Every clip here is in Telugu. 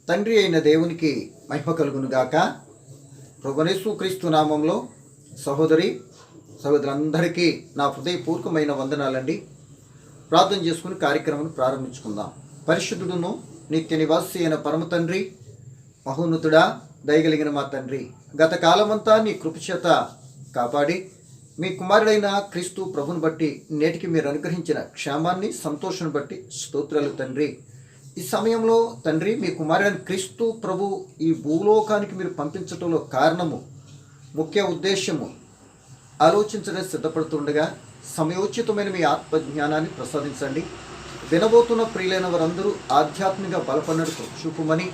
తండ్రి అయిన దేవునికి మహిమ కలుగునుగాక. ప్రభునేసు నామంలో సహోదరి సహోదరులందరికీ నా హృదయపూర్వకమైన వందనాలండి. ప్రార్థన చేసుకుని కార్యక్రమం ప్రారంభించుకుందాం. పరిశుద్ధుడును నిత్య నివాసి అయిన పరమ తండ్రి, మహోన్నతుడా, దయగలిగిన మా తండ్రి, గత కాలమంతా నీ కృపచేత కాపాడి మీ కుమారుడైన క్రీస్తు ప్రభుని బట్టి నేటికి మీరు అనుగ్రహించిన క్షేమాన్ని, సంతోషాన్ని బట్టి స్తోత్రాలు తండ్రి. ఈ సమయంలో తండ్రి, మీ కుమారుడైన క్రీస్తు ప్రభు ఈ భూలోకానికి మీరు పంపించడంలో కారణము, ముఖ్య ఉద్దేశము ఆలోచించడానికి సిద్ధపడుతుండగా సమయోచితమైన మీ ఆత్మజ్ఞానాన్ని ప్రసాదించండి. వినబోతున్న ప్రియులైన వారందరూ ఆధ్యాత్మిక బలపడినట్టు చూపుమని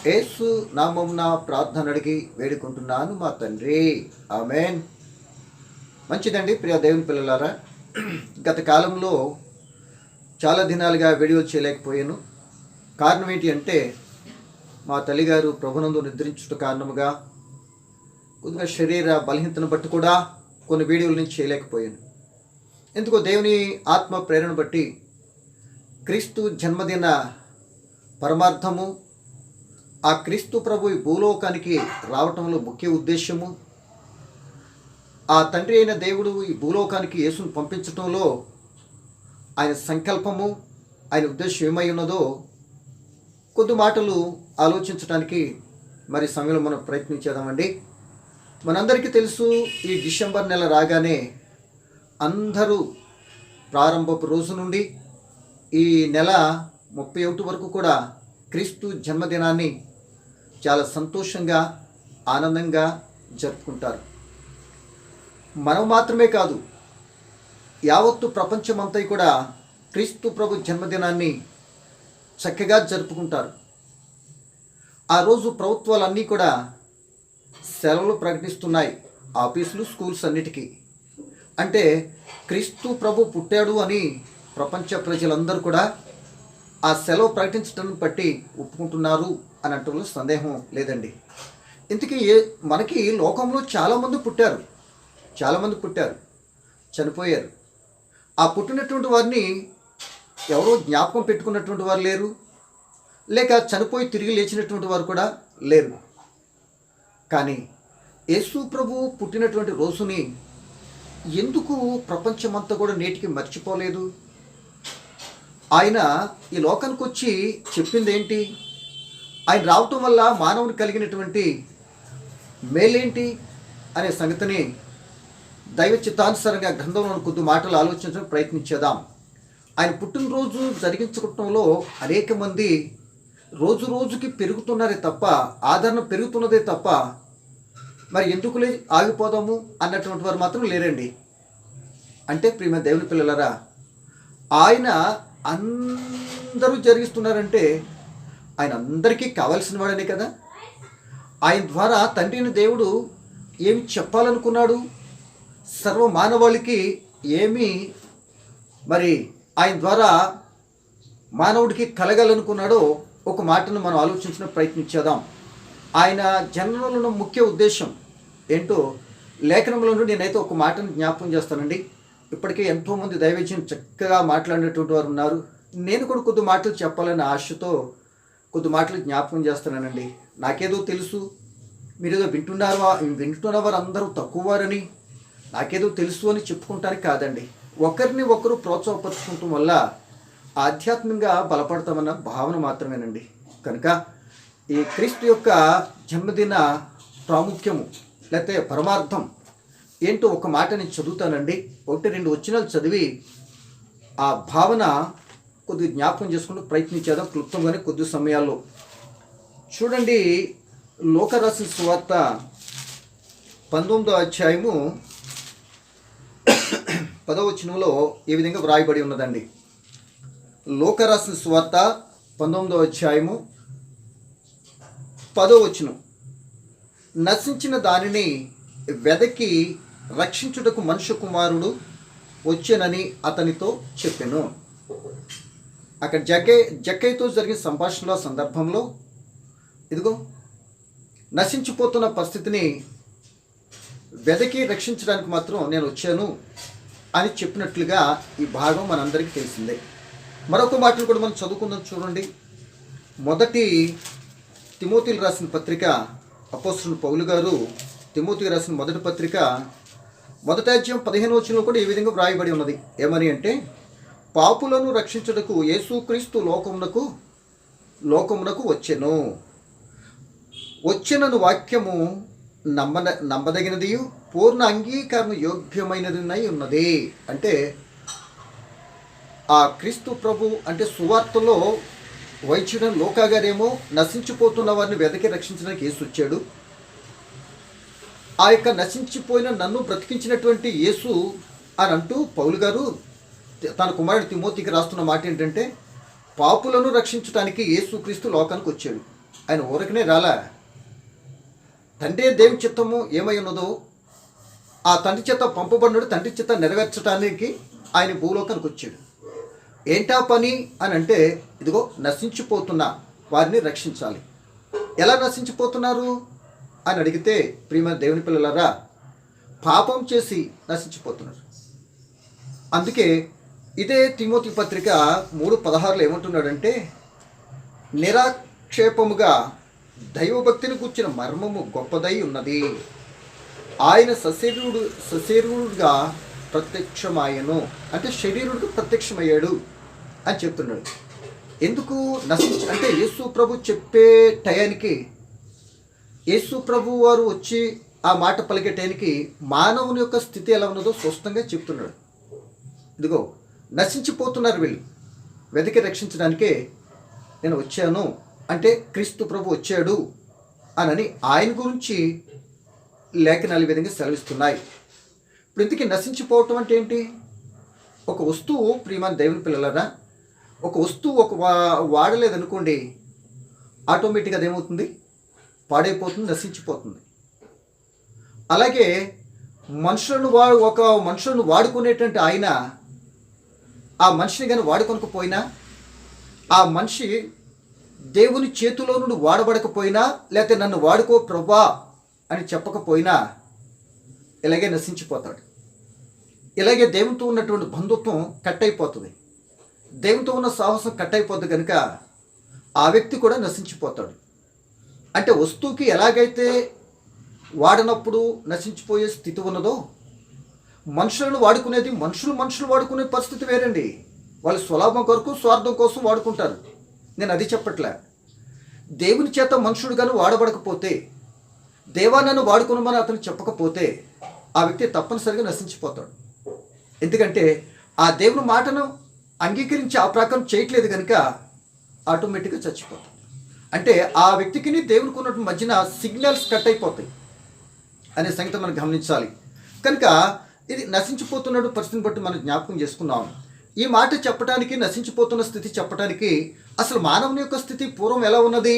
యేసు నామమున ప్రార్థన అడిగి వేడుకుంటున్నాను మా తండ్రి, ఆమేన్. మంచిదండి ప్రియ దేవుని పిల్లలారా, గత కాలంలో చాలా దినాలుగా వీడియోలు చేయలేకపోయాను. కారణం ఏంటి అంటే, మా తల్లిగారు ప్రభునందు నిద్రించుట కారణముగా కొద్దిగా శరీర బలహీనతను బట్టి కూడా కొన్ని వీడియోల నుంచి చేయలేకపోయాను. ఎందుకో దేవుని ఆత్మ ప్రేరణ బట్టి క్రీస్తు జన్మదిన పరమార్థము, ఆ క్రీస్తు ప్రభు ఈ భూలోకానికి రావటంలో ముఖ్య ఉద్దేశము, ఆ తండ్రి అయిన దేవుడు ఈ భూలోకానికి యేసును పంపించటంలో ఆయన సంకల్పము, ఆయన ఉద్దేశం ఏమై ఉన్నదో కొద్ది మాటలు ఆలోచించడానికి మరి సమయంలో మనం ప్రయత్నించేద్దామండి. మనందరికీ తెలుసు, ఈ డిసెంబర్ నెల రాగానే అందరూ ప్రారంభపు రోజు నుండి ఈ నెల 31 వరకు కూడా క్రీస్తు జన్మదినాన్ని చాలా సంతోషంగా, ఆనందంగా జరుపుకుంటారు. మనం మాత్రమే కాదు, యావత్తు ప్రపంచమంతా కూడా క్రీస్తు ప్రభు జన్మదినాన్ని చక్కగా జరుపుకుంటారు. ఆ రోజు ప్రభుత్వాలన్నీ కూడా సెలవులు ప్రకటిస్తున్నాయి, ఆఫీసులు, స్కూల్స్ అన్నిటికీ. అంటే క్రీస్తు ప్రభు పుట్టాడు అని ప్రపంచ ప్రజలందరూ కూడా ఆ సెలవు ప్రకటించడం బట్టి ఒప్పుకుంటున్నారు అని అంటూ సందేహం లేదండి. ఇంతకీ మనకి లోకంలో చాలామంది పుట్టారు, చనిపోయారు. ఆ పుట్టినటువంటి వారిని ఎవరో జ్ఞాపకం పెట్టుకున్నటువంటి వారు లేరు, లేక చనిపోయి తిరిగి లేచినటువంటి వారు కూడా లేరు. కానీ యేసు ప్రభు పుట్టినటువంటి రోజుని ఎందుకు ప్రపంచమంతా కూడా నేటికి మర్చిపోలేదు? ఆయన ఈ లోకానికి వచ్చి చెప్పింది ఏంటి? ఆయన రావటం వల్ల మానవునికి కలిగినటువంటి మేలేంటి అనే సంగతిని దైవ చిత్తానుసారంగా గ్రంథంలో కొద్ది మాటలు ఆలోచించడానికి ప్రయత్నించేద్దాం. ఆయన పుట్టినరోజు జరిగించుకోవటంలో అనేక మంది రోజు రోజుకి పెరుగుతున్నారే తప్ప, ఆదరణ పెరుగుతున్నదే తప్ప, మరి ఎందుకు ఆగిపోదాము అన్నటువంటి వారు మాత్రం లేరండి. అంటే ప్రియమైన దేవుని పిల్లలారా, ఆయన అందరూ జరిగిస్తున్నారంటే ఆయన అందరికీ కావాల్సిన వాడనే కదా. ఆయన ద్వారా తండ్రిని దేవుడు ఏమి చెప్పాలనుకున్నాడు, సర్వ మానవాళికి ఏమి మరి ఆయన ద్వారా మానవుడికి కలగాలనుకున్నాడో ఒక మాటను మనం ఆలోచించిన ప్రయత్నించేద్దాం. ఆయన జన్మలో ముఖ్య ఉద్దేశం ఏంటో లేఖనంలో నుండి నేనైతే ఒక మాటను జ్ఞాపకం చేస్తానండి. ఇప్పటికే ఎంతోమంది దైవజ్ఞం చక్కగా మాట్లాడినటువంటి వారు ఉన్నారు. నేను కూడా కొద్ది మాటలు చెప్పాలనే ఆశతో కొద్ది మాటలు జ్ఞాపకం చేస్తున్నానండి. నాకేదో తెలుసు, మీరేదో వింటున్న వారు అందరూ తక్కువ వారని, నాకేదో తెలుసు అని చెప్పుకుంటానికి కాదండి. ఒకరిని ఒకరు ప్రోత్సాహపరచుకుంటం వల్ల ఆధ్యాత్మికంగా బలపడతామన్న భావన మాత్రమేనండి. కనుక ఈ క్రీస్తు యొక్క జన్మదిన ప్రాముఖ్యము లేకపోతే పరమార్థం ఏంటో ఒక మాట నేను చదువుతానండి. 1-2 వచనాలు చదివి ఆ భావన కొద్దిగా జ్ఞాపకం చేసుకుంటూ ప్రయత్నించేద్దాం క్లుప్తంగానే కొద్ది సమయాల్లో. చూడండి, లూకా రాసిన సువార్త 19వ అధ్యాయము 10వ వచనంలో ఈ విధంగా వ్రాయబడి ఉన్నదండి. లూకా రాసిన సువార్త 19వ అధ్యాయము 10వ వచనం. నశించిన దానిని వెదకి రక్షించుటకు మనుష్య కుమారుడు వచ్చెనని అతనితో చెప్పెను. అక్కడ జక్కయ్యతో జరిగిన సంభాషణల సందర్భంలో ఇదిగో నశించిపోతున్న పరిస్థితిని వెదకి రక్షించడానికి మాత్రం నేను వచ్చాను అని చెప్పినట్లుగా ఈ భాగం మనందరికీ తెలిసిందే. మరొక మాటలు కూడా మనం చదువుకుందాం. చూడండి, మొదటి తిమోతికి రాసిన పత్రిక, అపోస్తలుడు పౌలు గారు తిమోతికి రాసిన మొదటి పత్రిక మొదటి అధ్యాయం 15వ వచనంలో కూడా ఈ విధంగా వ్రాయబడి ఉన్నది. ఏమని అంటే, పాపులను రక్షించుటకు యేసుక్రీస్తు లోకమునకు వచ్చినను వాక్యము నమ్మదగినది, పూర్ణ అంగీకారం యోగ్యమైనది ఉన్నది. అంటే ఆ క్రీస్తు ప్రభు అంటే సువార్తలో వైద్యుడు లోకా గారేమో నశించిపోతున్న వారిని వెదకి రక్షించడానికి యేసు వచ్చాడు. ఆ యొక్క నశించిపోయిన నన్ను బ్రతికించినటువంటి యేసు అని అంటూ పౌలు గారు తన కుమారుడు తిమోతికి రాస్తున్న మాట ఏంటంటే, పాపులను రక్షించడానికి యేసుక్రీస్తు లోకానికి వచ్చాడు. ఆయన ఊరకనే రాలా. తండ్రి దేవుని చిత్తము ఏమై ఉన్నదో ఆ తండ్రి చేత పంపబడినడు తండ్రి చేత నెరవేర్చడానికి ఆయన భూలోకానికి వచ్చాడు. ఏంటా పని అని అంటే, ఇదిగో నశించిపోతున్న వారిని రక్షించాలి. ఎలా నశించిపోతున్నారు అని అడిగితే, ప్రియమైన దేవుని పిల్లలారా, పాపం చేసి నశించిపోతున్నారు. అందుకే ఇదే తిమోతి పత్రిక 3:16 ఏమంటున్నాడంటే, నిరాక్షేపముగా దైవభక్తిని కూర్చిన మర్మము గొప్పదై ఉన్నది, ఆయన సశరీరుడుగా ప్రత్యక్షమాయను. అంటే శరీరుడికి ప్రత్యక్షమయ్యాడు అని చెప్తున్నాడు. ఎందుకు అంటే యేసు ప్రభు చెప్పే టయానికి, యేసు ప్రభు వారు వచ్చి ఆ మాట పలికే టయానికి మానవుని యొక్క స్థితి ఎలా ఉన్నదో స్పష్టంగా చెప్తున్నాడు. ఇదిగో నశించిపోతున్నారు వీళ్ళు, వెతికి రక్షించడానికే నేను వచ్చాను అంటే క్రీస్తు ప్రభు వచ్చాడు అని ఆయన గురించి లేఖనాలు ఈ విధంగా సెలవిస్తున్నాయి. ఇప్పుడు ఇంతకీ నశించిపోవటం అంటే ఏంటి? ఒక వస్తువు, ప్రియమైన దేవుని పిల్లలరా, ఒక వస్తువు వాడలేదనుకోండి, ఆటోమేటిక్గా అదేమవుతుంది? పాడైపోతుంది, నశించిపోతుంది. అలాగే ఒక మనుషులను వాడుకునేటువంటి ఆయన ఆ మనిషిని కానీ వాడుకొనకపోయినా, ఆ మనిషి దేవుని చేతిలో నుండి వాడబడకపోయినా, లేకపోతే నన్ను వాడుకో ప్రభా అని చెప్పకపోయినా ఇలాగే నశించిపోతాడు. ఇలాగే దేవునితో ఉన్నటువంటి బంధుత్వం కట్ అయిపోతుంది, దేవునితో ఉన్న సాహసం కట్ అయిపోతుంది. కనుక ఆ వ్యక్తి కూడా నశించిపోతాడు. అంటే వస్తువుకి ఎలాగైతే వాడినప్పుడు నశించిపోయే స్థితి ఉన్నదో, మనుషులను వాడుకునేది మనుషులు వాడుకునే పరిస్థితి వేరండి. వాళ్ళు స్వలాభం కొరకు, స్వార్థం కోసం వాడుకుంటారు. నేను అది చెప్పట్లే. దేవుని చేత మనుషుడు కానీ వాడబడకపోతే, దేవా నన్ను వాడుకునమని అతను చెప్పకపోతే, ఆ వ్యక్తి తప్పనిసరిగా నశించిపోతాడు. ఎందుకంటే ఆ దేవుని మాటను అంగీకరించి ఆ ప్రకారం చేయట్లేదు కనుక ఆటోమేటిక్గా చచ్చిపోతాడు. అంటే ఆ వ్యక్తికి దేవునికి ఉన్నటువంటి మధ్యన సిగ్నల్స్ కట్ అయిపోతాయి అనే సంగతి మనం గమనించాలి. కనుక ఇది నశించిపోతున్న పరిస్థితిని బట్టి మనం జ్ఞాపకం చేసుకున్నాం. ఈ మాట చెప్పడానికి, నశించిపోతున్న స్థితి చెప్పడానికి, అసలు మానవుని యొక్క స్థితి పూర్వం ఎలా ఉన్నది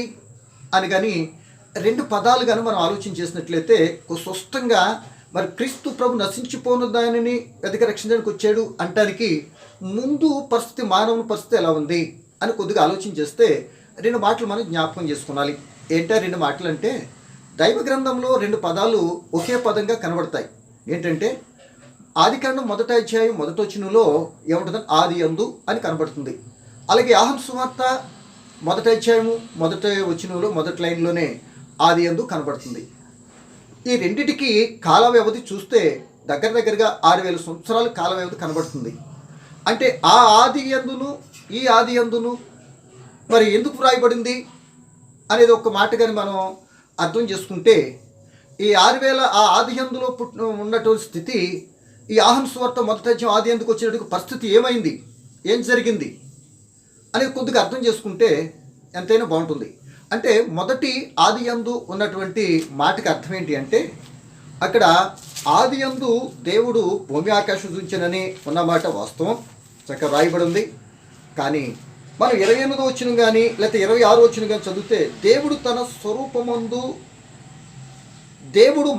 అని కానీ 2 పదాలు కానీ మనం ఆలోచన చేసినట్లయితే స్పష్టంగా మరి క్రీస్తు ప్రభు నశించిపోయిన దానిని వెతికి రక్షించడానికి వచ్చాడు అంటానికి ముందు పరిస్థితి, మానవుని పరిస్థితి ఎలా ఉంది అని కొద్దిగా ఆలోచన చేస్తే 2 మాటలు మనం జ్ఞాపకం చేసుకోవాలి. ఏంటా 2 మాటలు అంటే, దైవ గ్రంథంలో 2 పదాలు ఒకే పదంగా కనబడతాయి. ఏంటంటే, ఆదికాండం 1వ అధ్యాయం 1వ వచనంలో ఏముంటుందని ఆది యందు అని కనబడుతుంది. అలాగే యోహాను సువార్త 1వ అధ్యాయము 1వ వచనంలో మొదటి లైన్లోనే ఆది యందు కనబడుతుంది. ఈ రెండిటికి కాల వ్యవధి చూస్తే దగ్గరగా 6000 సంవత్సరాల కాల వ్యవధి కనబడుతుంది. అంటే ఆ ఆది యందును ఈ ఆది యందును మరి ఎందుకు వ్రాయబడింది అనేది ఒక మాట కానీ మనం అర్థం చేసుకుంటే, ఈ 6000 ఆ ఆది యందులో ఉన్నటువంటి స్థితి, ఈ యోహాను సువార్త 1వ అధ్యాయం ఆది యందుకు వచ్చేటప్పుడు పరిస్థితి ఏమైంది, ఏం జరిగింది అనేది కొద్దిగా అర్థం చేసుకుంటే ఎంతైనా బాగుంటుంది. అంటే మొదటి ఆది యందు ఉన్నటువంటి మాటకి అర్థం ఏంటి అంటే, అక్కడ ఆది యందు దేవుడు భూమి ఆకాశం సృజించనని ఉన్నమాట వాస్తవం, చక్కగా రాయబడి ఉంది. కానీ మనం 28వ వచనం కానీ లేకపోతే 26వ వచనం కానీ చదివితే, దేవుడు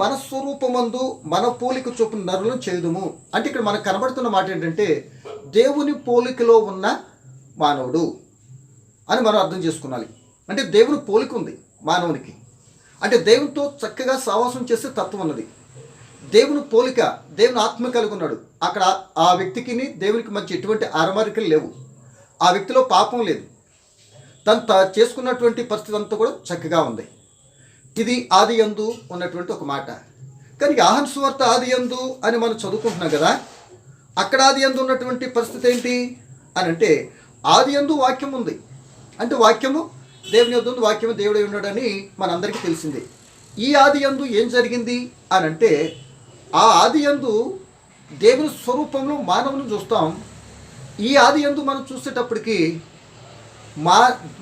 మన స్వరూపమందు మన పోలిక చొప్పున నరులను చేయుదుము అంటే, ఇక్కడ మనకు కనబడుతున్న మాట ఏంటంటే దేవుని పోలికలో ఉన్న మానవుడు అని మనం అర్థం చేసుకోవాలి. అంటే దేవుని పోలిక ఉంది మానవునికి, అంటే దేవునితో చక్కగా సహవాసం చేసే తత్వం ఉన్నది. దేవుని పోలిక, దేవుని ఆత్మ కలిగి ఉన్నాడు. అక్కడ ఆ వ్యక్తికి దేవునికి మధ్య ఎటువంటి అరమరికలు లేవు, ఆ వ్యక్తిలో పాపం లేదు. చేసుకున్నటువంటి పరిస్థితి అంతా కూడా చక్కగా ఉంది. ఇది ఆది యందు ఉన్నటువంటి ఒక మాట. కానీ యోహాను సువార్త ఆది యందు అని మనం చదువుకుంటున్నాం కదా, అక్కడ ఆది యందు ఉన్నటువంటి పరిస్థితి ఏంటి అని అంటే, ఆది యందు వాక్యం ఉంది. అంటే వాక్యము దేవుని యొద్ద ఉంది, వాక్యము దేవుడై ఉన్నాడని మనందరికీ తెలిసిందే. ఈ ఆది యందు ఏం జరిగింది అని అంటే, ఆ ఆది యందు దేవుని స్వరూపంలో మానవుని చూస్తాం. ఈ ఆది యందు మనం చూసేటప్పటికి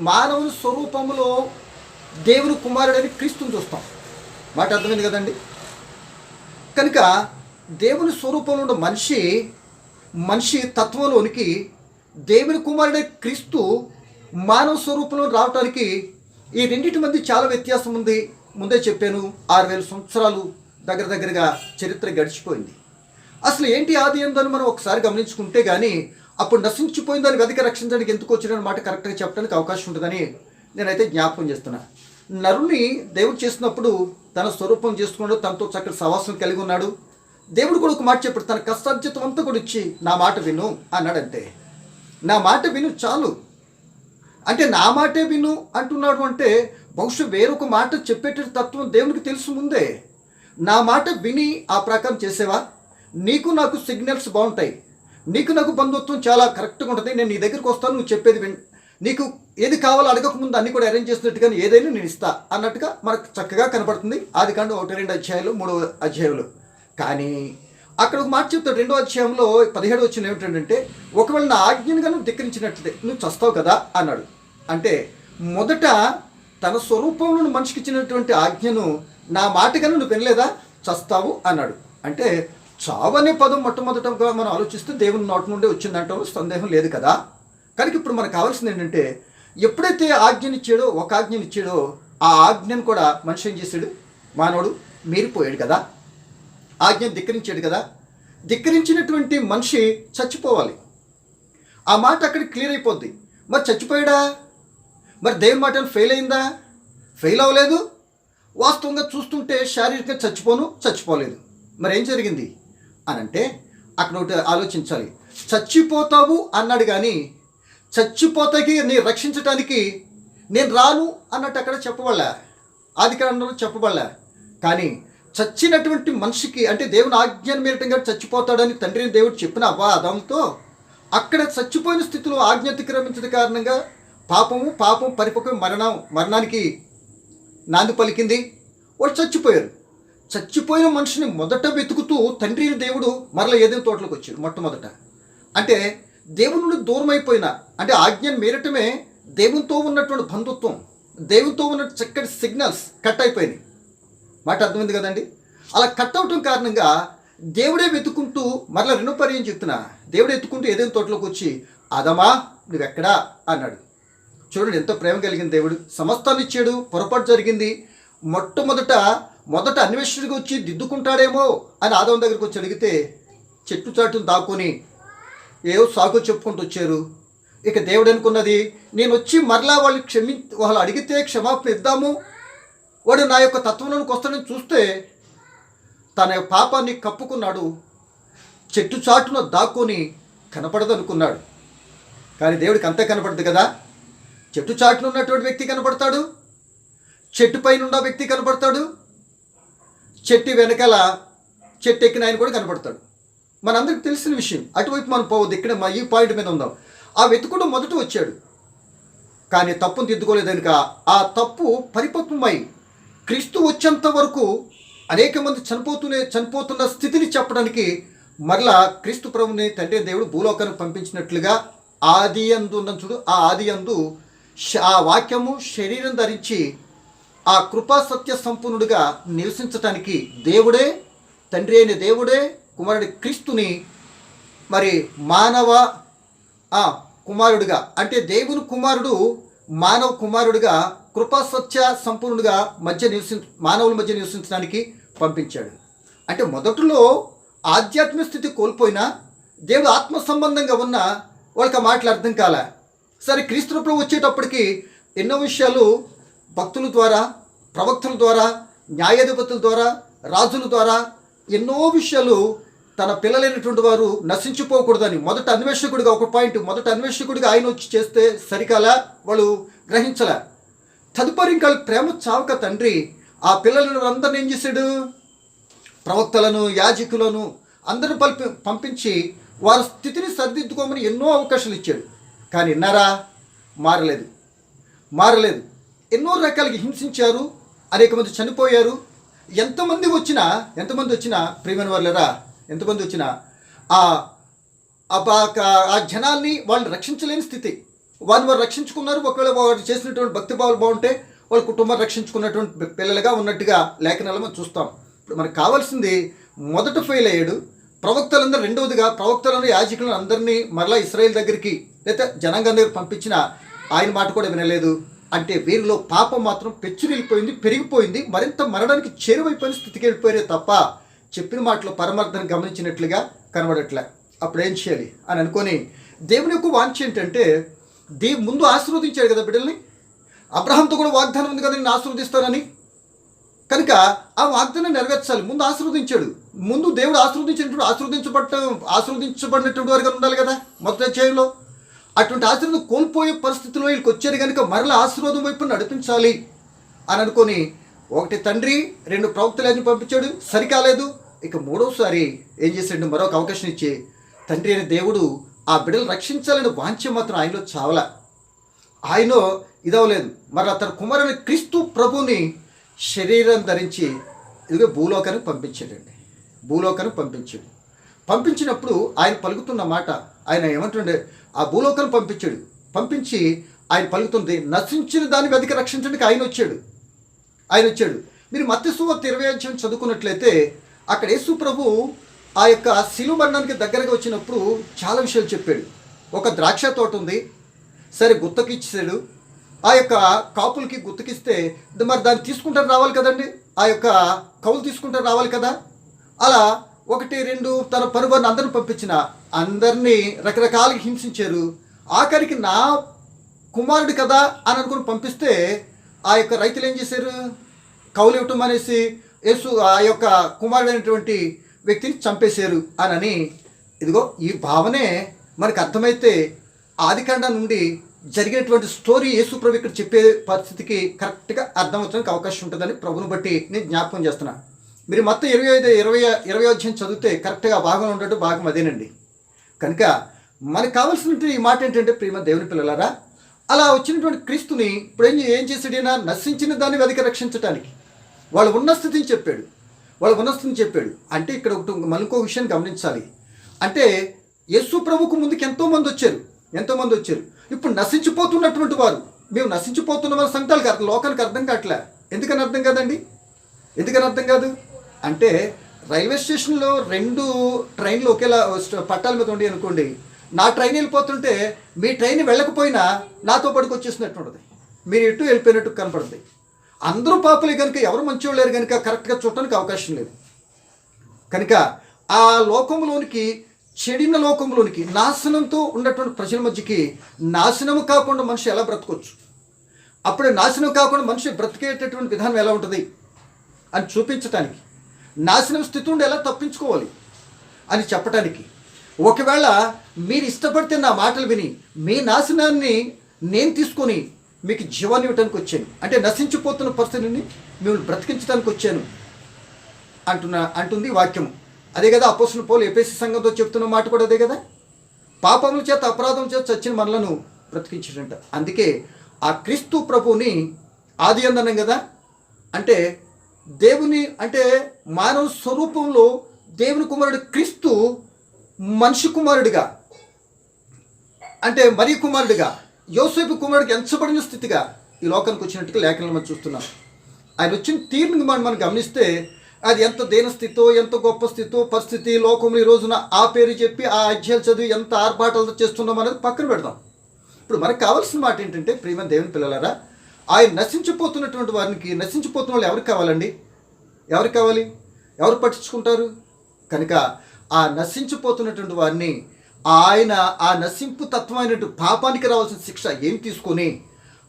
మానవుని స్వరూపంలో దేవుని కుమారుడని క్రీస్తుని చూస్తాం. మాట అర్థమైంది కదండి. కనుక దేవుని స్వరూపంలో ఉన్న మనిషి తత్వంలోనికి దేవుని కుమారుడైన క్రీస్తు మానవ స్వరూపంలో రావటానికి ఈ రెండింటి మధ్య చాలా వ్యత్యాసం ఉంది. ముందే చెప్పాను, 6000 సంవత్సరాలు దగ్గరగా చరిత్ర గడిచిపోయింది. అసలు ఏంటి ఆది యందు మనం ఒకసారి గమనించుకుంటే కానీ అప్పుడు నశించిపోయిన దాన్ని వెతికి రక్షించడానికి ఎందుకు వచ్చిన మాట కరెక్ట్గా చెప్పడానికి అవకాశం ఉంటుందని నేనైతే జ్ఞాపకం చేస్తున్నా. నరుని దేవుడు చేసినప్పుడు తన స్వరూపం చేసుకున్నాడు, తనతో చక్కటి సవాసం కలిగి ఉన్నాడు. దేవుడు కూడా ఒక మాట చెప్పాడు, తన కష్టార్జితం అంతా కూడా ఇచ్చి నా మాట విను అన్నాడంతే. నా మాట విను చాలు. అంటే నా మాటే విను అంటున్నాడు అంటే బహుశా వేరొక మాట చెప్పేట తత్వం దేవునికి తెలుసు ముందే. నా మాట విని ఆ ప్రకారం చేసేవా, నీకు నాకు సిగ్నల్స్ బాగుంటాయి, నీకు నాకు బంధుత్వం చాలా కరెక్ట్గా ఉంటుంది, నేను నీ దగ్గరికి వస్తాను, నువ్వు చెప్పేది విన్, నీకు ఏది కావాలో అడగకముందు అన్నీ కూడా అరేంజ్ చేసినట్టుగానే ఏదైనా నేను ఇస్తా అన్నట్టుగా మనకు చక్కగా కనపడుతుంది ఆదికాండం 1-2 అధ్యాయాలు 3 అధ్యాయాలు. కానీ అక్కడ ఒక మాట చెప్తాడు 2వ అధ్యాయంలో 17 వచ్చిన ఏమిటంటే, ఒకవేళ నా ఆజ్ఞను కానీ నువ్వు ధిక్కరించినట్లయితే నువ్వు చస్తావు కదా అన్నాడు. అంటే మొదట తన స్వరూపంలో మనిషికి ఇచ్చినటువంటి ఆజ్ఞను నా మాట కానీ నువ్వు వినలేదా చస్తావు అన్నాడు. అంటే చావు అనే పదం మొట్టమొదటగా మనం ఆలోచిస్తే దేవుని నోటి నుండి వచ్చిందంటే సందేహం లేదు కదా. కనుక ఇప్పుడు మనకు కావాల్సింది ఏంటంటే, ఎప్పుడైతే ఆజ్ఞనిచ్చాడో, ఒక ఆజ్ఞనిచ్చాడో, ఆ ఆజ్ఞను కూడా మనిషి ఏం చేశాడు, మానవుడు మీరిపోయాడు కదా, ఆజ్ఞను ధిక్కరించాడు కదా. ధిక్కరించినటువంటి మనిషి చచ్చిపోవాలి. ఆ మాట అక్కడ క్లియర్ అయిపోద్ది. మరి చచ్చిపోయాడా, మరి దేవుని మాట ఫెయిల్ అయిందా, ఫెయిల్ అవ్వలేదు. వాస్తవంగా చూస్తుంటే శారీరకంగా చచ్చిపోలేదు. మరి ఏం జరిగింది అని అంటే అక్కడ ఒకటి ఆలోచించాలి. చచ్చిపోతావు అన్నాడు కానీ చచ్చిపోతాకి నీ రక్షించడానికి నేను రాను అన్నట్టు అక్కడ చెప్పబడలే, ఆదికాండంలో చెప్పబడలే. కానీ చచ్చినటువంటి మనిషికి అంటే దేవుని ఆజ్ఞను మీరటంగా చచ్చిపోతాడని తండ్రిని దేవుడు చెప్పిన అదంతో అక్కడ చచ్చిపోయిన స్థితిలో ఆజ్ఞ అతిక్రమించడం కారణంగా పాపం పరిపక్వం మరణానికి నాంది పలికింది. వాళ్ళు చచ్చిపోయారు. చచ్చిపోయిన మనిషిని మొదట వెతుకుతూ తండ్రిని దేవుడు మరలా ఏదైనా తోటలోకి వచ్చాడు మొట్టమొదట. అంటే దేవుని నుండి దూరం అయిపోయిన, అంటే ఆజ్ఞను మీరటమే దేవునితో ఉన్నటువంటి బంధుత్వం, దేవునితో ఉన్న చక్కటి సిగ్నల్స్ కట్ అయిపోయినాయి. మాట అర్థమైంది కదండి. అలా కట్ అవటం కారణంగా దేవుడే వెతుకుంటూ మరలా 2వ పర్యాయం చెప్తున్నా, దేవుడు ఎత్తుకుంటూ ఏదైనా తోటలోకి వచ్చి ఆదమా నువ్వెక్కడా అన్నాడు. చూడండి ఎంత ప్రేమ కలిగిన దేవుడు. సమస్తాన్ని ఇచ్చాడు, పొరపాటు జరిగింది. మొదట అన్వేషణగా వచ్చి దిద్దుకుంటాడేమో అని ఆదాము దగ్గరికి వచ్చి అడిగితే చెట్టు చాటును దాక్కుని ఏవో సాకు చెప్పుకుంటూ వచ్చారు. ఇక దేవుడు అనుకున్నది, నేను వచ్చి మరలా వాళ్ళు అడిగితే క్షమాపణ ఇద్దాము, వాడు నా యొక్క తత్వంలోనికి వస్తాడని చూస్తే తన పాపాన్ని కప్పుకున్నాడు, చెట్టు చాటున దాక్కుని కనపడదనుకున్నాడు. కానీ దేవుడికి అంతే కనపడదు కదా. చెట్టు చాటున ఉన్నటువంటి వ్యక్తి కనపడతాడు, చెట్టు పైన ఉన్న వ్యక్తి కనపడతాడు, చెట్టు వెనకాల చెట్టు ఎక్కిన ఆయన కూడా కనపడతాడు. మనందరికి తెలిసిన విషయం. అటువైపు మనం పోవద్దు, ఇక్కడ ఈ పాయింట్ మీద ఉందాం. ఆ వెతుకుడు మొదట వచ్చాడు, కానీ తప్పును దిద్దుకోలేదు కనుక ఆ తప్పు పరిపక్వమై క్రీస్తు వచ్చేంత వరకు అనేక మంది చనిపోతున్న స్థితిని చెప్పడానికి మరలా క్రీస్తు ప్రభుని తండ్రి దేవుడు భూలోకానికి పంపించినట్లుగా ఆది యందు ఉన్న చూడు, ఆ ఆది యందు ఆ వాక్యము శరీరం ధరించి ఆ కృపా సత్య సంపూర్ణుడిగా నివసించటానికి దేవుడే, తండ్రి అయిన దేవుడే కుమారుడి క్రీస్తుని మరి మానవ కుమారుడిగా, అంటే దేవుని కుమారుడు మానవ కుమారుడిగా కృపా సత్య సంపూర్ణుడిగా మానవుల మధ్య నివసించడానికి పంపించాడు. అంటే మొదట్లో ఆధ్యాత్మిక స్థితి కోల్పోయినా దేవుడు ఆత్మ సంబంధంగా ఉన్న వాళ్ళకి ఆ మాటలు అర్థం కాలే. సరే క్రీస్తు ప్రభు వచ్చేటప్పటికి ఎన్నో విషయాలు భక్తుల ద్వారా, ప్రవక్తల ద్వారా, న్యాయాధిపతుల ద్వారా, రాజుల ద్వారా ఎన్నో విషయాలు తన పిల్లలైనటువంటి వారు నశించిపోకూడదని మొదట అన్వేషకుడిగా ఆయన వచ్చి చేస్తే సరికాలా, వాళ్ళు గ్రహించలే. తదుపరి ఇంకా ప్రేమ చావక తండ్రి ఆ పిల్లలను అందరిని ఏం చేశాడు, ప్రవక్తలను, యాజకులను అందరూ పంపించి వారి స్థితిని సరిదిద్దుకోమని ఎన్నో అవకాశాలు ఇచ్చాడు. కానీ విన్నారా? మారలేదు. ఎన్నో రకాలుగా హింసించారు, అనేక మంది చనిపోయారు. ఎంతమంది వచ్చినా ప్రియమైన వాళ్ళరా, ఎంతమంది వచ్చినా ఆ జనాల్ని వాళ్ళని రక్షించలేని స్థితి. వారు రక్షించుకున్నారు. ఒకవేళ వారు చేసినటువంటి భక్తి భావాలు బాగుంటే వాళ్ళ కుటుంబాన్ని రక్షించుకున్నటువంటి పిల్లలుగా ఉన్నట్టుగా లేఖనాలు మనం చూస్తాం. ఇప్పుడు మనకు కావాల్సింది, మొదట ఫెయిల్ అయ్యాడు, ప్రవక్తలందరూ రెండవదిగా ప్రవక్తలను, యాజకులను అందరినీ మరలా ఇశ్రాయేల్ దగ్గరికి లేదా జనాంగం దగ్గర పంపించిన ఆయన మాట కూడా వినలేదు. అంటే వీరిలో పాపం మాత్రం పెచ్చురిల్లిపోయింది, పెరిగిపోయింది, మరింత మరణానికి చేరువైపోయిన స్థితికి వెళ్ళిపోయారే తప్ప చెప్పిన మాటలో పరమార్థం గమనించినట్లుగా కనబడట్లే. అప్పుడు ఏం చేయాలి అని అనుకొని దేవుని యొక్క వాంఛ ఏంటంటే, ముందు ఆశీర్వదించాడు కదా బిడ్డల్ని. అబ్రహాంతో కూడా వాగ్దానం ఉంది కదా, నేను ఆశీర్వదిస్తానని. కనుక ఆ వాగ్దానం నెరవేర్చాలి. ముందు ఆశీర్వదించాడు. ముందు దేవుడు ఆశీర్వదించినప్పుడు ఆశీర్వదించబడినటువంటి వారిగా ఉండాలి కదా. మొదటి అధ్యాయంలో అటువంటి ఆశీర్వాదం కోల్పోయే పరిస్థితిలో వీళ్ళకి వచ్చారు కనుక మరలా ఆశీర్వాదం వైపు నడిపించాలి అని అనుకొని, ఒకటి తండ్రి, 2 ప్రవక్తలను పంపించాడు, సరికాలేదు. ఇక మూడోసారి ఏం చేశాడు, మరొక అవకాశం ఇచ్చి తండ్రి అయిన దేవుడు ఆ బిడ్డలు రక్షించాలని వాంఛ మాత్రం ఆయనలో చావల, ఆయనలో ఇదవలేదు. మరి తన కుమారుని క్రీస్తు ప్రభుని శరీరం ధరించి ఇదిగో భూలోకానికి పంపించాడు. పంపించినప్పుడు ఆయన పలుకుతున్న మాట, ఆయన ఏమంటుండే, ఆ భూలోకాన్ని పంపించి ఆయన పలుకుతుంది, నశించిన దాన్ని వెతికి రక్షించడానికి ఆయన వచ్చాడు. మీరు మత్తయి సువార్త 20 అధ్యాయం చదువుకున్నట్లయితే అక్కడ యేసు ప్రభు ఆ యొక్క శిలువ మరణానికి దగ్గరగా వచ్చినప్పుడు చాలా విషయాలు చెప్పాడు. ఒక ద్రాక్ష తోట ఉంది, సరే గుత్తకిచ్చాడు. ఆ యొక్క కాపులకి గుత్తకిస్తే మరి దాన్ని తీసుకుంటారు రావాలి కదండి, ఆ యొక్క కవులు తీసుకుంటారు రావాలి కదా. అలా 1, 2 తన పరువారిని అందరిని పంపించిన అందరినీ రకరకాలుగా హింసించారు. ఆఖరికి నా కుమారుడు కదా అని అనుకుని పంపిస్తే ఆ యొక్క రైతులు ఏం చేశారు, కౌలు ఇవ్వటం అనేసి యేసు ఆ యొక్క కుమారుడైనటువంటి వ్యక్తిని చంపేశారు అని. ఇదిగో ఈ భావనే మనకు అర్థమైతే ఆదికాండం నుండి జరిగినటువంటి స్టోరీ యేసు ప్రభు ఇక్కడ చెప్పే పరిస్థితికి కరెక్ట్గా అర్థమవుతానికి అవకాశం ఉంటుందని ప్రభుని బట్టి నేను జ్ఞాపకం చేస్తున్నాను. మీరు మొత్తం 20 అధ్యాయం చదివితే కరెక్ట్గా భాగంలో ఉండటం భాగం అదేనండి. కనుక మనకు కావాల్సినటువంటి ఈ మాట ఏంటంటే, ప్రియమ దేవుని పిల్లలారా, అలా వచ్చినటువంటి క్రీస్తుని ఇప్పుడు ఏం చేశాడైనా, నశించిన దాన్ని వెతికి రక్షించడానికి వాళ్ళు ఉన్న స్థితిని చెప్పాడు. అంటే ఇక్కడ మనకో విషయాన్ని గమనించాలి. అంటే యేసు ప్రభుకు ముందుకు ఎంతోమంది వచ్చారు. ఇప్పుడు నశించిపోతున్నటువంటి వారు, మేము నశించిపోతున్న వారి సంగతాలు లోకానికి అర్థం కావట్లే. ఎందుకని అర్థం కాదు అంటే, రైల్వే స్టేషన్లో 2 ట్రైన్లు ఒకేలా పట్టాల మీద ఉండి అనుకోండి, నా ట్రైన్ వెళ్ళిపోతుంటే మీ ట్రైన్ వెళ్ళకపోయినా నాతో పడికి వచ్చేసినట్టు ఉంటుంది, మీరు ఎటు వెళ్ళిపోయినట్టు కనపడుతుంది. అందరూ పాపలే కనుక ఎవరు మంచివాళ్ళు లేరు కనుక కరెక్ట్గా చూడటానికి అవకాశం లేదు. కనుక ఆ లోకంలోనికి, చెడిన లోకంలోనికి, నాశనంతో ఉన్నటువంటి ప్రజల మధ్యకి నాశనము కాకుండా మనిషి ఎలా బ్రతకొచ్చు, అప్పుడే నాశనం కాకుండా మనిషి బ్రతికేటటువంటి విధానం ఎలా ఉంటుంది అని చూపించటానికి, నాశనం స్థితి నుండి ఎలా తప్పించుకోవాలి అని చెప్పటానికి, ఒకవేళ మీరు ఇష్టపడితే నా మాటలు విని మీ నాశనాన్ని నేను తీసుకొని మీకు జీవాన్ని ఇవ్వడానికి వచ్చాను, అంటే నశించిపోతున్న పరిస్థితిని మిమ్మల్ని బ్రతికించడానికి వచ్చాను అంటుంది వాక్యము. అదే కదా అపోస్తలుడు పౌలు ఎఫెసీ సంఘంతో చెప్తున్న మాట కూడా అదే కదా. పాపముల చేత, అపరాధం చేత చచ్చిన మనలను బ్రతికించాడంట. అందుకే ఆ క్రీస్తు ప్రభువుని ఆది అందనం కదా, అంటే దేవుని, అంటే మానవ స్వరూపంలో దేవుని కుమారుడు క్రీస్తు మనిషి కుమారుడిగా, అంటే మరి కుమారుడిగా, యోసేపు కుమారుడికి ఎంచబడిన స్థితిగా ఈ లోకానికి వచ్చినట్టుగా లేఖనాలు మనం చూస్తున్నాం. ఆయన వచ్చిన తీరుని మనం గమనిస్తే అది ఎంత దేన స్థితో, ఎంత గొప్ప స్థితో, పరిస్థితి లోకంలో ఈ రోజున ఆ పేరు చెప్పి ఆ అధ్యాయాలు చదివి ఎంత ఆర్భాటాలతో చేస్తున్నాం అనేది పక్కన పెడదాం. ఇప్పుడు మనకు కావాల్సిన మాట ఏంటంటే, ప్రియమైన దేవుని పిల్లలారా, ఆయన నశించిపోతున్నటువంటి వారికి, నశించిపోతున్న వాళ్ళు ఎవరికి కావాలండి? ఎవరు పట్టించుకుంటారు? కనుక ఆ నశించిపోతున్నటువంటి వారిని ఆయన ఆ నశింపు తత్వమైనటువంటి పాపానికి రావాల్సిన శిక్ష ఏం తీసుకొని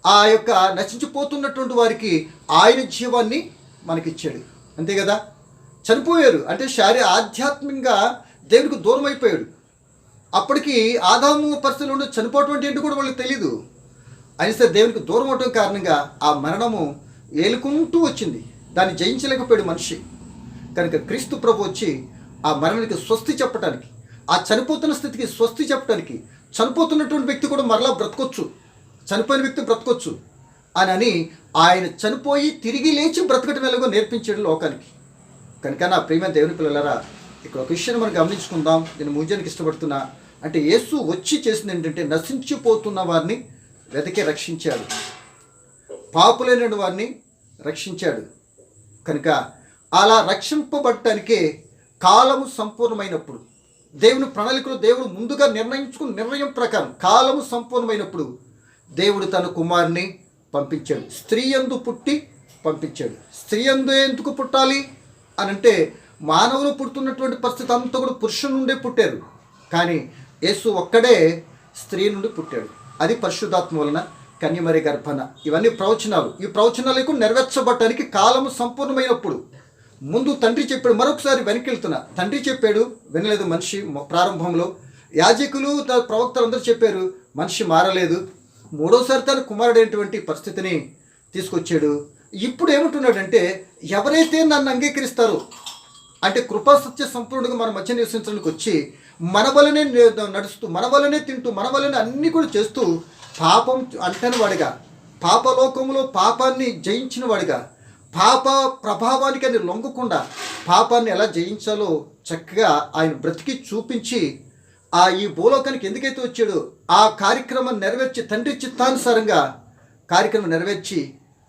ఆ యొక్క నశించిపోతున్నటువంటి వారికి ఆయన జీవాన్ని మనకిచ్చాడు. అంతే కదా. చనిపోయారు అంటే ఆధ్యాత్మికంగా దేవునికి దూరం అయిపోయాడు. అప్పటికి ఆదాము పరిస్థితుల్లో చనిపోవటం అంటే ఏంటి కూడా వాళ్ళకి తెలియదు. అయినా సరే దేవునికి దూరం అవటం కారణంగా ఆ మరణము ఏలుకుంటూ వచ్చింది. దాన్ని జయించలేకపోయాడు మనిషి. కనుక క్రీస్తు ప్రభు వచ్చి ఆ మరణానికి స్వస్తి చెప్పడానికి, ఆ చనిపోతున్న స్థితికి స్వస్తి చెప్పడానికి, చనిపోతున్నటువంటి వ్యక్తి కూడా మరలా బ్రతకొచ్చు, చనిపోయిన వ్యక్తి బ్రతకొచ్చు అని ఆయన చనిపోయి తిరిగి లేచి బ్రతకటం ఎలాగో నేర్పించాడు లోకానికి. కనుక నా ప్రియమైన దేవుని పిల్లలారా, ఇక్కడ ఒక విషయాన్ని మనం గమనించుకుందాం. నేను ముగించడానికి ఇష్టపడుతున్నా. అంటే యేసు వచ్చి చేసింది ఏంటంటే నశించిపోతున్న వారిని వెతికి రక్షించాడు, పాపులైన వారిని రక్షించాడు. కనుక అలా రక్షింపబడటానికే కాలము సంపూర్ణమైనప్పుడు, దేవుని ప్రణాళికలో దేవుడు ముందుగా నిర్ణయించుకున్న నిర్ణయం ప్రకారం కాలము సంపూర్ణమైనప్పుడు దేవుడు తన కుమారుని పంపించాడు. స్త్రీ యందు పుట్టి పంపించాడు. స్త్రీ యందు ఎందుకు పుట్టాలి అని అంటే మానవులు పుడుతున్నటువంటి పరిస్థితి అంతా కూడా పురుషుల నుండే పుట్టారు. కానీ యేసు ఒక్కడే స్త్రీ నుండి పుట్టాడు. అది పరిశుద్ధాత్మ వలన కన్యమరి గర్భన. ఇవన్నీ ప్రవచనాలు. ఈ ప్రవచనాలకు నెరవేర్చబడటానికి కాలము సంపూర్ణమైనప్పుడు ముందు తండ్రి చెప్పాడు. మరొకసారి వెనక్కి వెళ్తున్నా. తండ్రి చెప్పాడు, వినలేదు మనిషి. ప్రారంభంలో యాజకులు ప్రవక్తలు అందరూ చెప్పారు, మనిషి మారలేదు. మూడోసారి తన కుమారుడైనటువంటి పరిస్థితిని తీసుకొచ్చాడు. ఇప్పుడు ఏమంటున్నాడంటే, ఎవరైతే నన్ను అంగీకరిస్తారో, అంటే కృపాసత్య సంపూర్ణంగా మన మధ్య నివసించడానికి వచ్చి మన వలనే నడుస్తూ, మన వలనే తింటూ, మన వలనే అన్నీ కూడా చేస్తూ పాపం అంటని వాడిగా, పాపలోకంలో పాపాన్ని జయించిన వాడిగా, పాప ప్రభావానికి అని లొంగకుండా పాపాన్ని ఎలా జయించాలో చక్కగా ఆయన బ్రతికి చూపించి ఈ భూలోకానికి ఎందుకైతే వచ్చాడో ఆ కార్యక్రమం నెరవేర్చి, తండ్రి చిత్తానుసారంగా కార్యక్రమం నెరవేర్చి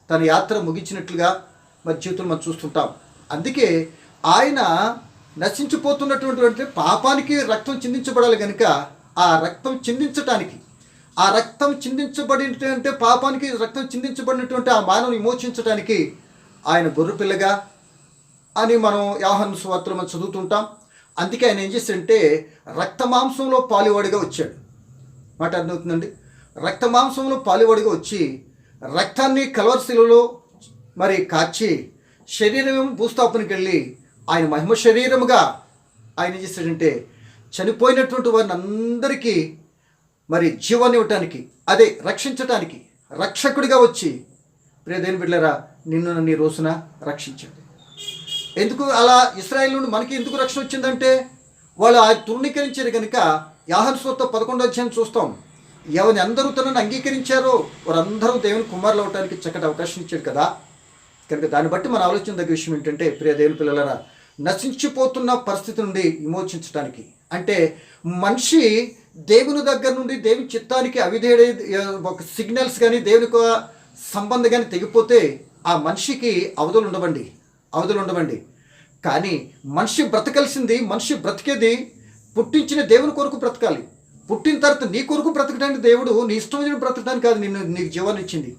తన యాత్ర ముగించినట్లుగా మరి జీవితంలో మనం చూస్తుంటాం. అందుకే ఆయన నశించిపోతున్నటువంటి పాపానికి రక్తం చిందించబడాలి కనుక ఆ రక్తం చిందించటానికి, ఆ రక్తం చిందించబడినటువంటి పాపానికి రక్తం చిందించబడినటువంటి ఆ మానవుని విమోచించడానికి ఆయన గొర్రెపిల్లగా అని మనం యోహాను సువార్తలో మనం చదువుతుంటాం. అందుకే ఆయన ఏం చేశాడంటే రక్త మాంసంలో పాలువాడిగా వచ్చాడు. మాట అర్థమవుతుందండి. రక్త మాంసంలో పాలువాడిగా వచ్చి రక్తాన్ని కల్వరిశిలలో మరి కాచి శరీరం భూస్థాపనకి వెళ్ళి ఆయన మహిమ శరీరముగా ఆయన ఏం చేశాడంటే చనిపోయినటువంటి వారిని అందరికీ మరి జీవాన్ని ఇవ్వటానికి, అదే రక్షించటానికి రక్షకుడిగా వచ్చి, ప్రియ దేవుని బిడ్డలారా, నిన్ను నన్ను ఈ రోజున రక్షించాడు. ఎందుకు అలా ఇశ్రాయేలు నుండి మనకి ఎందుకు రక్షణ వచ్చిందంటే వాళ్ళు ఆ తృణీకరించారు కనుక. యోహాను సువార్త 11వ అధ్యాయం చూస్తాం. ఎవరిని అందరూ తనను అంగీకరించారో వారందరూ దేవుని కుమారులు అవడానికి చక్కటి అవకాశం ఇచ్చాడు కదా. కనుక దాన్ని బట్టి మన ఆలోచన దగ్గర విషయం ఏంటంటే, ప్రియ దేవుని పిల్లలారా, నశించిపోతున్న పరిస్థితి నుండి విమోచించడానికి, అంటే మనిషి దేవుని దగ్గర నుండి దేవుని చిత్తానికి అవిధేయుడే ఒక సిగ్నల్స్ కానీ దేవుని సంబంధం కానీ తెగిపోతే ఆ మనిషికి అవధులు ఉండవండి. కానీ మనిషి బ్రతకాల్సింది, మనిషి బ్రతికేది పుట్టించిన దేవుని కొరకు బ్రతకాలి. పుట్టిన తర్వాత నీ కొరకు బ్రతకడానికి దేవుడు నీ ఇష్టం వచ్చిన బ్రతకడానికి కాదు నీకు జీవాన్ని ఇచ్చింది.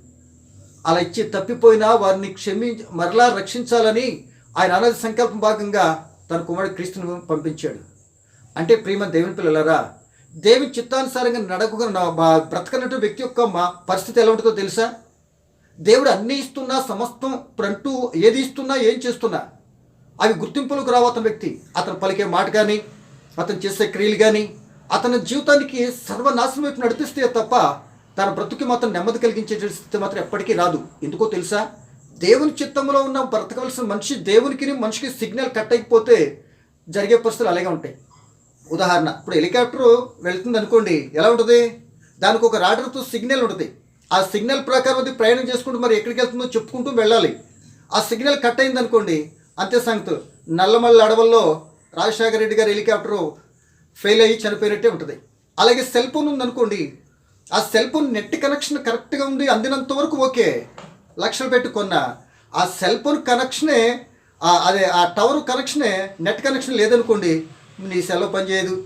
అలా ఇచ్చి తప్పిపోయినా వారిని మరలా రక్షించాలని ఆయన అనాది సంకల్పం భాగంగా తన కుమారుడు క్రీస్తుని పంపించాడు. అంటే ప్రియమైన దేవుని పిల్లలారా, దేవుని చిత్తానుసారంగా బ్రతకనట్టు వ్యక్తి యొక్క పరిస్థితి ఎలా ఉంటుందో తెలుసా? దేవుడు అన్నీ ఇస్తున్నా, సమస్తం ఇప్పుడంటూ ఏది ఇస్తున్నా, ఏం చేస్తున్నా అవి గుర్తింపులకు రావు అతని వ్యక్తి. అతను పలికే మాట కానీ, అతను చేసే క్రియలు కానీ అతని జీవితానికి సర్వనాశనం వైపు నడిపిస్తే తప్ప తన బ్రతుకి మాత్రం నెమ్మది కలిగించే స్థితి మాత్రం ఎప్పటికీ రాదు. ఎందుకో తెలుసా? దేవుని చిత్తంలో ఉన్న బ్రతకవలసిన మనిషి దేవునికి మనిషికి సిగ్నల్ కట్ అయిపోతే జరిగే పరిస్థితులు అలాగే ఉంటాయి. ఉదాహరణ, ఇప్పుడు హెలికాప్టర్ వెళ్తుంది అనుకోండి, ఎలా ఉంటుంది? దానికి ఒక రాడర్తో సిగ్నల్ ఉంటుంది. ఆ సిగ్నల్ ప్రకారం అది ప్రయాణం చేసుకుంటూ మరి ఎక్కడికి వెళ్తుందో చెప్పుకుంటూ వెళ్ళాలి. ఆ సిగ్నల్ కట్ అయింది అనుకోండి, అంతే సంగతులు. నల్లమల్ల అడవుల్లో రాజశేఖర రెడ్డి గారి హెలికాప్టరు ఫెయిల్ అయ్యి చనిపోయినట్టే ఉంటుంది. అలాగే సెల్ ఫోన్ ఉందనుకోండి, ఆ సెల్ ఫోన్ నెట్ కనెక్షన్ కరెక్ట్గా ఉంది, అందినంత వరకు ఓకే, లక్షలు పెట్టుకున్న ఆ సెల్ ఫోన్ కనెక్షనే అదే ఆ టవర్ కనెక్షనే నెట్ కనెక్షన్ లేదనుకోండి, నీ సెల్ పనిచేయదు,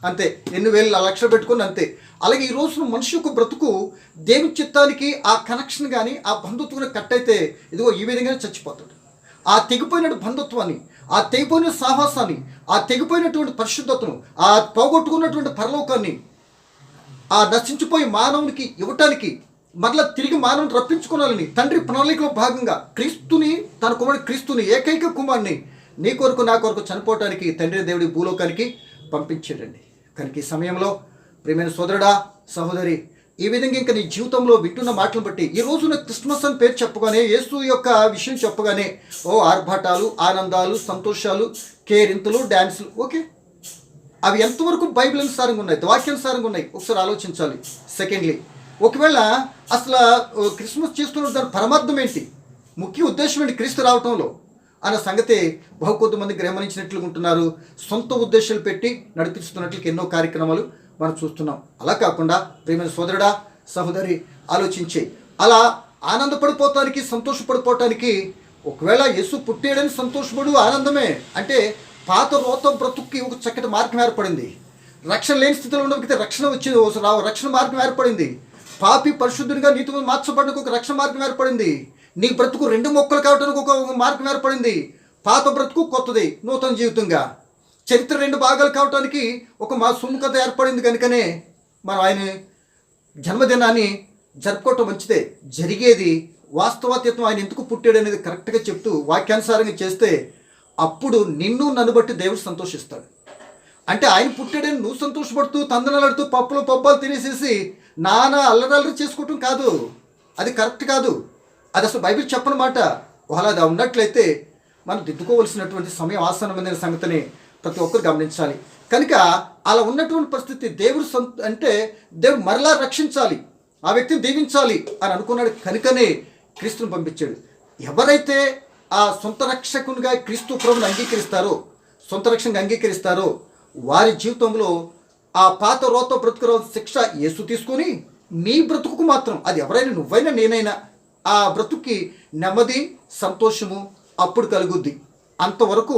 అంతే. ఎన్ని వేలు లక్షలు పెట్టుకుని అంతే. అలాగే ఈ రోజున మనిషి యొక్క బ్రతుకు దేవుని చిత్తానికి ఆ కనెక్షన్ కానీ ఆ బంధుత్వం కట్ అయితే ఇదిగో ఈ విధంగానే చచ్చిపోతాడు. ఆ తెగిపోయిన బంధుత్వాన్ని, ఆ తెగిపోయిన సాహసాన్ని, ఆ తెగిపోయినటువంటి పరిశుద్ధతను, ఆ పోగొట్టుకున్నటువంటి పరలోకాన్ని ఆ నశించిపోయి మానవునికి ఇవ్వటానికి మరలా తిరిగి మానవుని రప్పించుకోవాలని తండ్రి ప్రణాళికలో భాగంగా క్రీస్తుని, తన కుమారుడు క్రీస్తుని, ఏకైక కుమారుని నీ కొరకు నా కొరకు చనిపోవటానికి తండ్రి దేవుడి భూలోకానికి పంపించాడండి. కనుక ఈ సమయంలో ప్రియమైన సోదరుడా, సహోదరి, ఈ విధంగా ఇంకా నీ జీవితంలో వింటున్న మాటలను బట్టి ఈ రోజున క్రిస్మస్ అని పేరు చెప్పగానే, యేసు యొక్క విషయం చెప్పగానే ఆర్భాటాలు, ఆనందాలు, సంతోషాలు, కేరింతలు, డ్యాన్సులు, ఓకే, అవి ఎంతవరకు బైబిల్ అనుసారంగా ఉన్నాయి, వాక్యానుసారంగా ఉన్నాయి ఒకసారి ఆలోచించాలి. సెకండ్లీ, ఒకవేళ అసలు క్రిస్మస్ చేస్తున్న దాని పరమార్థం ఏంటి, ముఖ్య ఉద్దేశం ఏంటి క్రీస్తు రావటంలో అన్న సంగతి కొద్దిమంది గమనించినట్లు ఉంటున్నారు. సొంత ఉద్దేశాలు పెట్టి నడిపిస్తున్నట్లు ఎన్నో కార్యక్రమాలు మనం చూస్తున్నాం. అలా కాకుండా ప్రియమైన సోదరుడా, సహోదరి, ఆలోచించే అలా ఆనందపడిపోవటానికి, సంతోషపడిపోవటానికి, ఒకవేళ యేసు పుట్టాడని సంతోషపడు, ఆనందమే అంటే పాత రోత బ్రతుక్కి ఒక చక్కటి మార్గం ఏర్పడింది. రక్షణ లేని స్థితిలో ఉన్నందుకైతే రక్షణ వచ్చింది, రక్షణ మార్గం ఏర్పడింది. పాపి పరిశుద్ధునిగా నీతిగా మార్చబడడానికి ఒక రక్షణ మార్గం ఏర్పడింది. నీ బ్రతుకు రెండు మొక్కలు కావడానికి ఒక మార్గం ఏర్పడింది. పాత బ్రతుకు కొత్తది, నూతన జీవితంగా. చరిత్ర రెండు భాగాలు కావటానికి ఒక సుముఖత ఏర్పడింది. కనుకనే మనం ఆయన జన్మదినాన్ని జరుపుకోవటం మంచిదే. జరిగేది వాస్తవాతీతం, ఆయన ఎందుకు పుట్టాడు అనేది కరెక్ట్గా చెప్తూ వాక్యానుసారంగా చేస్తే అప్పుడు నిన్ను నన్ను బట్టి దేవుడు సంతోషిస్తాడు. అంటే ఆయన పుట్టాడని నువ్వు సంతోషపడుతూ తందనలాడుతూ పప్పాలు తినేసేసి నానా అల్లరల్లరి చేసుకోవటం కాదు, అది కరెక్ట్ కాదు. అది అసలు బైబిల్ చెప్పనమాట. అలా అది ఉన్నట్లయితే మనం దిద్దుకోవలసినటువంటి సమయం ఆసన్నమైన సంగతిని ప్రతి ఒక్కరు గమనించాలి. కనుక అలా ఉన్నటువంటి పరిస్థితి దేవుడు అంటే దేవుడు మరలా రక్షించాలి, ఆ వ్యక్తిని దీవించాలి అని అనుకున్నాడు. కనుకనే క్రీస్తుని పంపించాడు. ఎవరైతే ఆ సొంత రక్షకునిగా క్రీస్తు ప్రభువుని అంగీకరిస్తారో, సొంత రక్షణగా అంగీకరిస్తారో, వారి జీవితంలో ఆ పాత రోత బ్రతుకు శిక్ష యేసు తీసుకొని నీ బ్రతుకు మాత్రం, అది ఎవరైనా నువ్వైనా నేనైనా, ఆ బ్రతుక్కి నెమ్మది, సంతోషము అప్పుడు కలుగుద్ది. అంతవరకు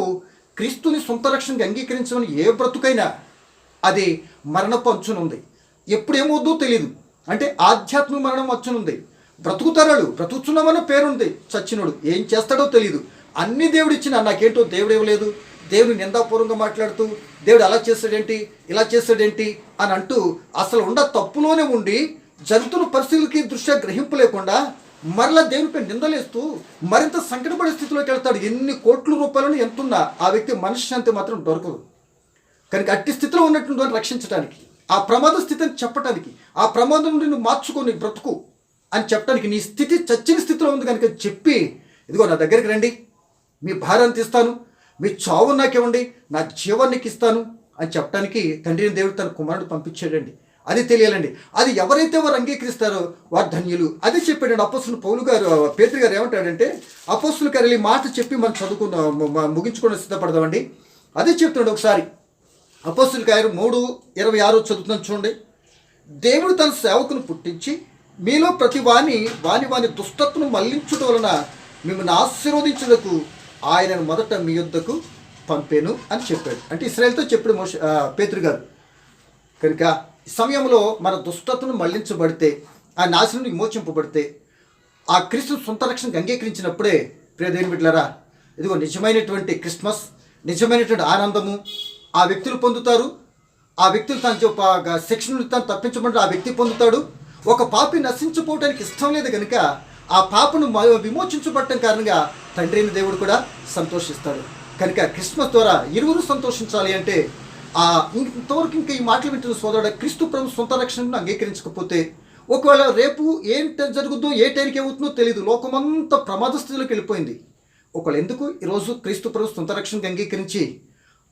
క్రీస్తుని సొంత రక్షణగా అంగీకరించమని ఏ బ్రతుకైనా అది మరణపు అంచునుంది. ఎప్పుడేమవుద్దో తెలియదు. అంటే ఆధ్యాత్మిక మరణం వచ్చునుంది. బ్రతుకుతారాడు, బ్రతుకుతున్నామన్న పేరుంది. చచ్చినోడు ఏం చేస్తాడో తెలియదు. అన్ని దేవుడు ఇచ్చిన నాకేంటో దేవుడు ఇవ్వలేదు, దేవుడు నిందాపూర్వంగా మాట్లాడుతూ దేవుడు అలా చేస్తాడేంటి, ఇలా చేస్తాడేంటి అని అంటూ అసలు తప్పులోనే ఉండి జంతువుల పరిస్థితులకి దృష్ట్యా గ్రహింపు లేకుండా మరలా దేవునిపై నిందలేస్తూ మరింత సంకటపడే స్థితిలోకి వెళ్తాడు. ఎన్ని కోట్ల రూపాయలను ఎంతున్నా ఆ వ్యక్తి మనశ్శాంతి మాత్రం దొరకదు. కనుక అట్టి స్థితిలో ఉన్నటువంటి వారిని రక్షించడానికి, ఆ ప్రమాద స్థితిని చెప్పడానికి, ఆ ప్రమాదం నుండి నువ్వు మార్చుకొని బ్రతుకు అని చెప్పడానికి, నీ స్థితి చచ్చిన స్థితిలో ఉంది కనుక చెప్పి, ఇదిగో నా దగ్గరికి రండి, మీ భారాన్ని తీస్తాను, మీ చావు నాకివ్వండి, నా జీవానికి ఇస్తాను అని చెప్పడానికి తండ్రిని దేవుడు తన కుమారుడు పంపించాడండి. అది తెలియాలండి. అది ఎవరైతే వారు అంగీకరిస్తారో వారు ధన్యులు. అది చెప్పాడండి అపోస్తులు పౌలు గారు. పేతురు గారు ఏమంటాడంటే, అపోస్తుల గారు ఈ మాట చెప్పి మనం ముగించుకొని సిద్ధపడదామండి. అదే చెప్తున్నాడు. ఒకసారి అపోస్తుల గారు 3:26 చదువుతున్నాను చూడండి. దేవుడు తన సేవకును పుట్టించి మీలో ప్రతి వాని దుష్టత్వను మళ్లించుట వలన మిమ్మల్ని ఆశీర్వదించుటకు ఆయనను మొదట మీ యొద్దకు పంపాను అని చెప్పాడు. అంటే ఇశ్రాయేలుతో చెప్పాడు పేతురు గారు. కనుక సమయంలో మన దుష్టతను మళ్లించబడితే, ఆ నాశనం విమోచింపబడితే, ఆ క్రీస్తు సొంత రక్షణకు అంగీకరించినప్పుడే ప్రియ దేవుని బిడ్డలారా, ఇదిగో నిజమైనటువంటి క్రిస్మస్, నిజమైనటువంటి ఆనందము ఆ వ్యక్తులు పొందుతారు. ఆ వ్యక్తులు తన శిక్షణ నుండి తను తప్పించబడి ఆ వ్యక్తి పొందుతాడు. ఒక పాపి నశించిపోవడానికి ఇష్టం లేదు కనుక ఆ పాపను విమోచించబడటం కారణంగా తండ్రి అయిన దేవుడు కూడా సంతోషిస్తాడు. కనుక క్రిస్మస్ ద్వారా ఇరువురు సంతోషించాలి అంటే ఇంతవరకు ఇంకా ఈ మాటలు వింటున్న సోదరుడు, క్రీస్తు ప్రభు సొంత రక్షణను అంగీకరించకపోతే ఒకవేళ రేపు ఏంటి జరుగుద్దో, ఏ టైంకి ఏమవుతుందో తెలియదు. లోకమంతా ప్రమాద స్థితిలోకి వెళ్ళిపోయింది. ఒకవేళ ఎందుకు ఈరోజు క్రీస్తు ప్రభు సొంత రక్షణకు అంగీకరించి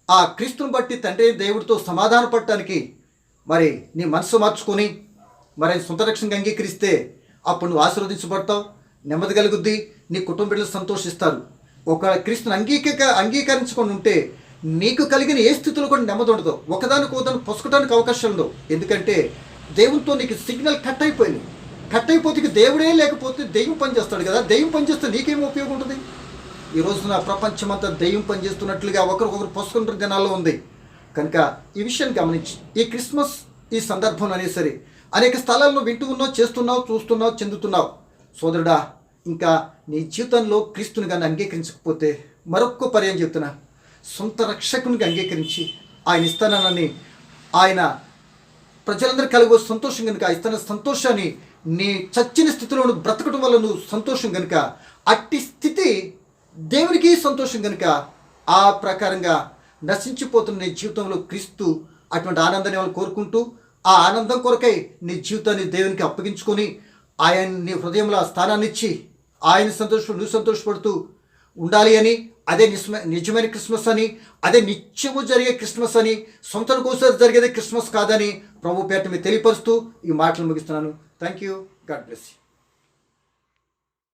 ఆ క్రీస్తుని బట్టి తండ్రి దేవుడితో సమాధాన పడటానికి మరి నీ మనసు మార్చుకొని మరి సొంత రక్షణకు అంగీకరిస్తే అప్పుడు నువ్వు ఆశీర్వదించబడతావు, నెమ్మది కలుగుద్ది, నీ కుటుంబ బిడ్డలు సంతోషిస్తారు. ఒకవేళ క్రీస్తుని అంగీకరించుకొని ఉంటే నీకు కలిగిన ఏ స్థితిలో కూడా నెమ్మది ఉండదు. ఒకదానికి పొసకడానికి అవకాశం ఉండవు. ఎందుకంటే దేవునితో నీకు సిగ్నల్ కట్ అయిపోయింది. కట్ అయిపోతే దేవుడే లేకపోతే దెయ్యం పనిచేస్తాడు కదా. దెయ్యం పనిచేస్తే నీకేం ఉపయోగం ఉంటుంది? ఈ రోజున ప్రపంచమంతా దెయ్యం పనిచేస్తున్నట్లుగా ఒకరికొకరు పొసుకుంటున్న దినాల్లో ఉంది. కనుక ఈ విషయాన్ని గమనించి ఈ క్రిస్మస్ ఈ సందర్భంలో అనే సరే అనేక స్థలాల్లో వింటూ ఉన్నావు, చేస్తున్నావు, చూస్తున్నావు, చెందుతున్నావు. సోదరుడా, ఇంకా నీ జీవితంలో క్రీస్తుని కానీ అంగీకరించకపోతే మరొక్క పర్యాయం చెప్తున్నా, సొంత రక్షకునికి అంగీకరించి ఆయన ఇస్తానని, ఆయన ప్రజలందరూ కలిగి సంతోషం కనుక ఇస్తున్న సంతోషాన్ని నీ చచ్చిన స్థితిలో బ్రతకడం వల్ల నువ్వు సంతోషం కనుక, అట్టి స్థితి దేవునికి సంతోషం కనుక ఆ ప్రకారంగా నశించిపోతున్న నీ జీవితంలో క్రీస్తు అటువంటి ఆనందాన్ని వాళ్ళు కోరుకుంటూ, ఆ ఆనందం కొరకై నీ జీవితాన్ని దేవునికి అప్పగించుకొని ఆయన నీ హృదయంలో ఆ స్థానాన్ని ఇచ్చి ఆయన నువ్వు సంతోషపడుతూ ఉండాలి అని, అదే నిజమైన క్రిస్మస్ అని, అదే నిత్యము జరిగే క్రిస్మస్ అని, సొంతకోసారి జరిగేది క్రిస్మస్ కాదని ప్రభు పేట మీద తెలియపరుస్తూ ఈ మాటలు ముగిస్తున్నాను. Thank you. God bless you.